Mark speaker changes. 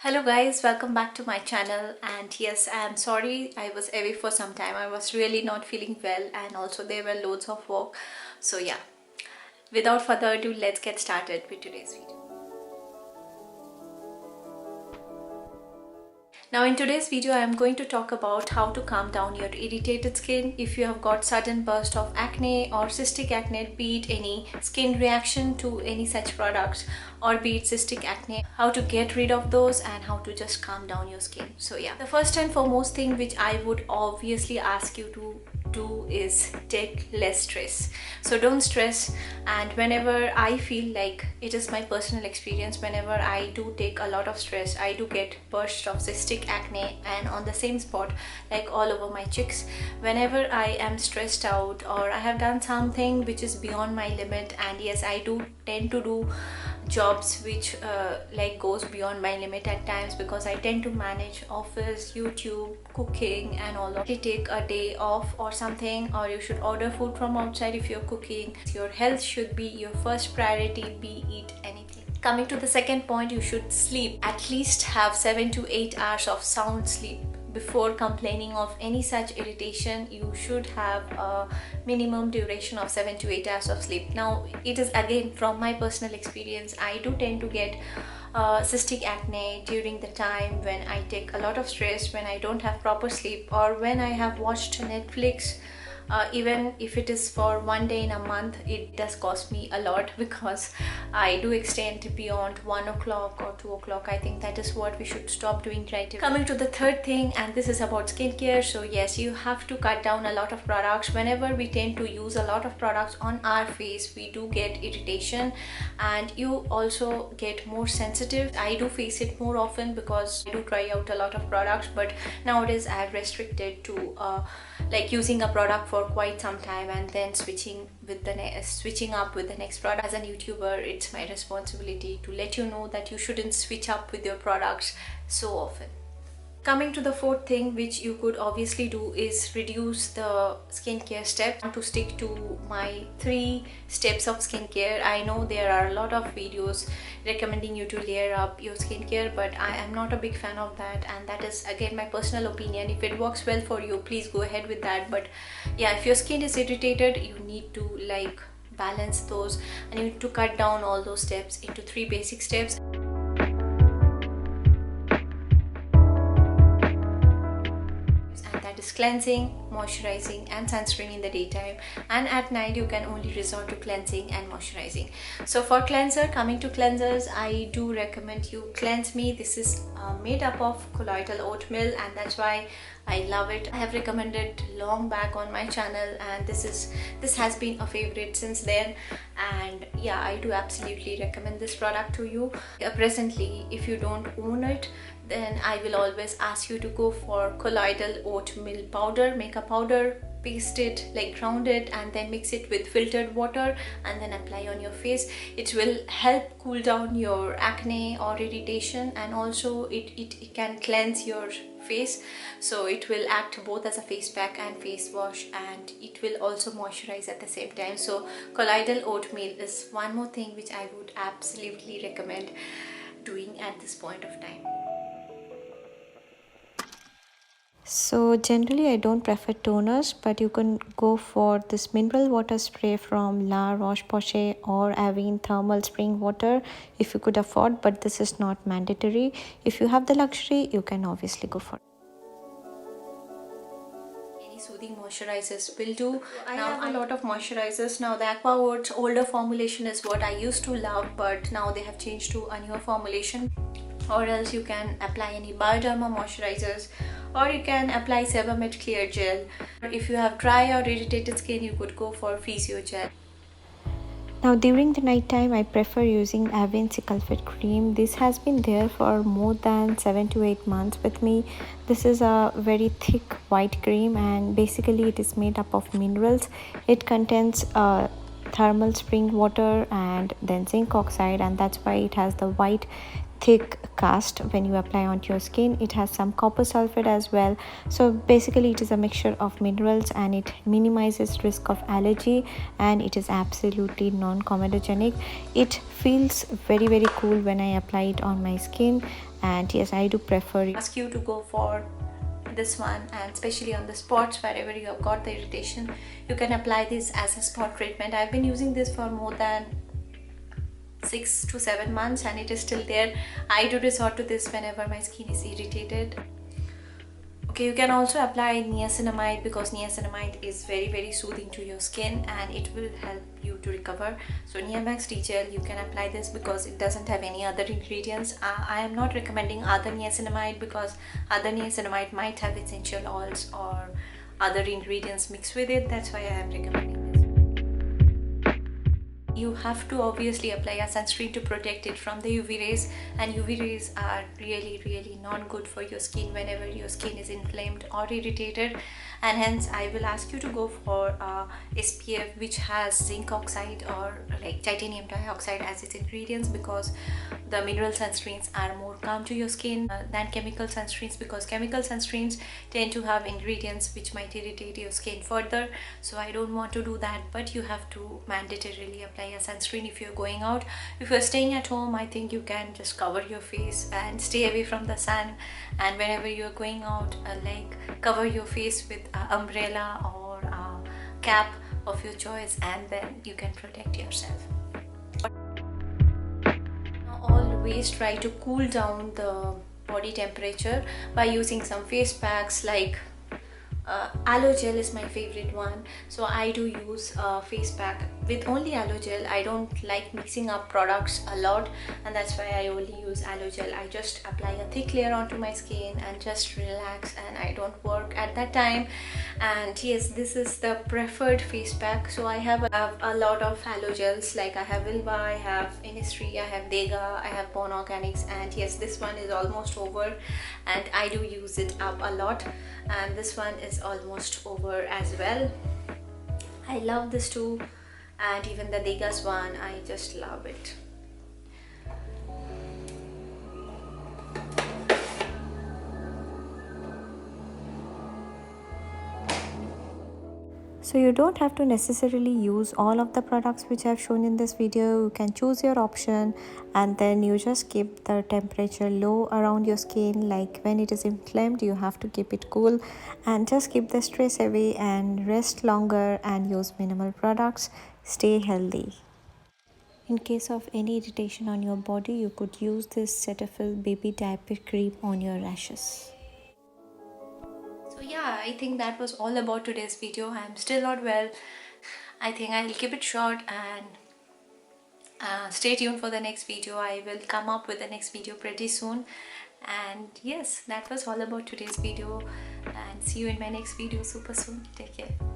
Speaker 1: Hello guys, welcome back to my channel. And yes, I'm sorry I was away for some time. I was really not feeling well and also there were loads of work. So yeah, without further ado, let's get started with today's video. Now in today's video, I am going to talk about how to calm down your irritated skin if you have got sudden burst of acne or cystic acne, be it any skin reaction to any such products or be it cystic acne, how to get rid of those and how to just calm down your skin. So yeah, the first and foremost thing which I would obviously ask you to do is take less stress. So don't stress, and whenever I feel like, it is my personal experience, whenever I do take a lot of stress, I do get bursts of cystic acne and on the same spot, like all over my cheeks. Whenever I am stressed out or I have done something which is beyond my limit, and yes, I do tend to do jobs which like goes beyond my limit at times, because I tend to manage office, YouTube, cooking and all of. You take a day off or something, or you should order food from outside if you're cooking. Your health should be your first priority, be it anything. Coming to the second point, you should sleep. At least have 7 to 8 hours of sound sleep. Before complaining of any such irritation, you should have a minimum duration of 7 to 8 hours of sleep. Now it is again from my personal experience, I do tend to get cystic acne during the time when I take a lot of stress, when I don't have proper sleep, or when I have watched Netflix. Even if it is for one day in a month, it does cost me a lot because I do extend beyond 1 o'clock or 2 o'clock. I think that is what we should stop doing right away. Coming to the third thing, and this is about skincare. So yes, you have to cut down a lot of products. Whenever we tend to use a lot of products on our face, we do get irritation and you also get more sensitive. I do face it more often because I do try out a lot of products, but nowadays I have restricted to like using a product for quite some time and then switching up with the next product. As a YouTuber, it's my responsibility to let you know that you shouldn't switch up with your products so often. Coming to the fourth thing which you could obviously do is reduce the skincare steps. I want to stick to my 3 steps of skincare. I know there are a lot of videos recommending you to layer up your skincare, but I am not a big fan of that, and that is again my personal opinion. If it works well for you, please go ahead with that. But yeah, if your skin is irritated, you need to like balance those and you need to cut down all those steps into 3 basic steps. Cleansing, moisturizing and sunscreen in the daytime, and at night you can only resort to cleansing and moisturizing. So for cleanser, coming to cleansers, I do recommend you Cleanse Me. This is made up of colloidal oatmeal and that's why I love it. I have recommended long back on my channel and this has been a favorite since then, and yeah, I do absolutely recommend this product to you. Presently, if you don't own it, then I will always ask you to go for colloidal oatmeal powder. Make a powder, paste it, like ground it, and then mix it with filtered water and then apply on your face. It will help cool down your acne or irritation, and also it can cleanse your face. So it will act both as a face pack and face wash, and it will also moisturize at the same time. So colloidal oatmeal is one more thing which I would absolutely recommend doing at this point of time.
Speaker 2: So generally I don't prefer toners, but you can go for this mineral water spray from La Roche-Posay or Avene thermal spring water if you could afford, but this is not mandatory. If you have the luxury, you can obviously go for it.
Speaker 1: Any soothing moisturizers will do. I have a lot of moisturizers now. The Aqua Oats older formulation is what I used to love, but now they have changed to a newer formulation. Or else you can apply any Bioderma moisturizers, or you can apply Sebamed Clear Gel. If you have dry or irritated skin, you could go for Physiogel.
Speaker 2: Now during the night time, I prefer using Avene Cicatricate cream. This has been there for more than 7 to 8 months with me. This is a very thick white cream and basically it is made up of minerals. It contains thermal spring water and then zinc oxide, and that's why it has the white thick cast when you apply onto your skin. It has some copper sulfate as well. So basically it is a mixture of minerals and it minimizes risk of allergy, and it is absolutely non-comedogenic. It feels very cool when I apply it on my skin, and yes, I do prefer
Speaker 1: ask you to go for this one, and especially on the spots wherever you have got the irritation, you can apply this as a spot treatment. I've been using this for more than 6 to 7 months and it is still there. I do resort to this whenever my skin is irritated. Okay, you can also apply niacinamide because niacinamide is very soothing to your skin and it will help you to recover. So Niamax T-Gel, you can apply this because it doesn't have any other ingredients. I am not recommending other niacinamide because other niacinamide might have essential oils or other ingredients mixed with it. That's why I am recommending this. You have to obviously apply a sunscreen to protect it from the UV rays, and UV rays are really not good for your skin whenever your skin is inflamed or irritated, and hence I will ask you to go for SPF which has zinc oxide or like titanium dioxide as its ingredients, because the mineral sunscreens are more calm to your skin than chemical sunscreens, because chemical sunscreens tend to have ingredients which might irritate your skin further. So I don't want to do that, but you have to mandatorily apply a sunscreen if you're going out. If you're staying at home, I think you can just cover your face and stay away from the sun, and whenever you're going out, like cover your face with an umbrella or a cap of your choice, and then you can protect yourself. Always try to cool down the body temperature by using some face packs like aloe gel is my favorite one. So I do use a face pack with only aloe gel. I don't like mixing up products a lot, and that's why I only use aloe gel. I just apply a thick layer onto my skin and just relax, and I don't work at that time. And yes, this is the preferred face pack. So I have a lot of aloe gels, like I have Vilva, I have Innisfree, I have Dega, I have Bon Organics, and yes, this one is almost over and I do use it up a lot, and this one is almost over as well. I love this too, and even the Degas one, I just love it.
Speaker 2: So you don't have to necessarily use all of the products which I've shown in this video. You can choose your option, and then you just keep the temperature low around your skin. Like when it is inflamed, you have to keep it cool, and just keep the stress away and rest longer and use minimal products. Stay healthy. In case of any irritation on your body, you could use this Cetaphil baby diaper cream on your rashes.
Speaker 1: So yeah, I think that was all about today's video. I'm still not well. I think I'll keep it short, and stay tuned for the next video. I will come up with the next video pretty soon. And yes, that was all about today's video, and see you in my next video super soon. Take care.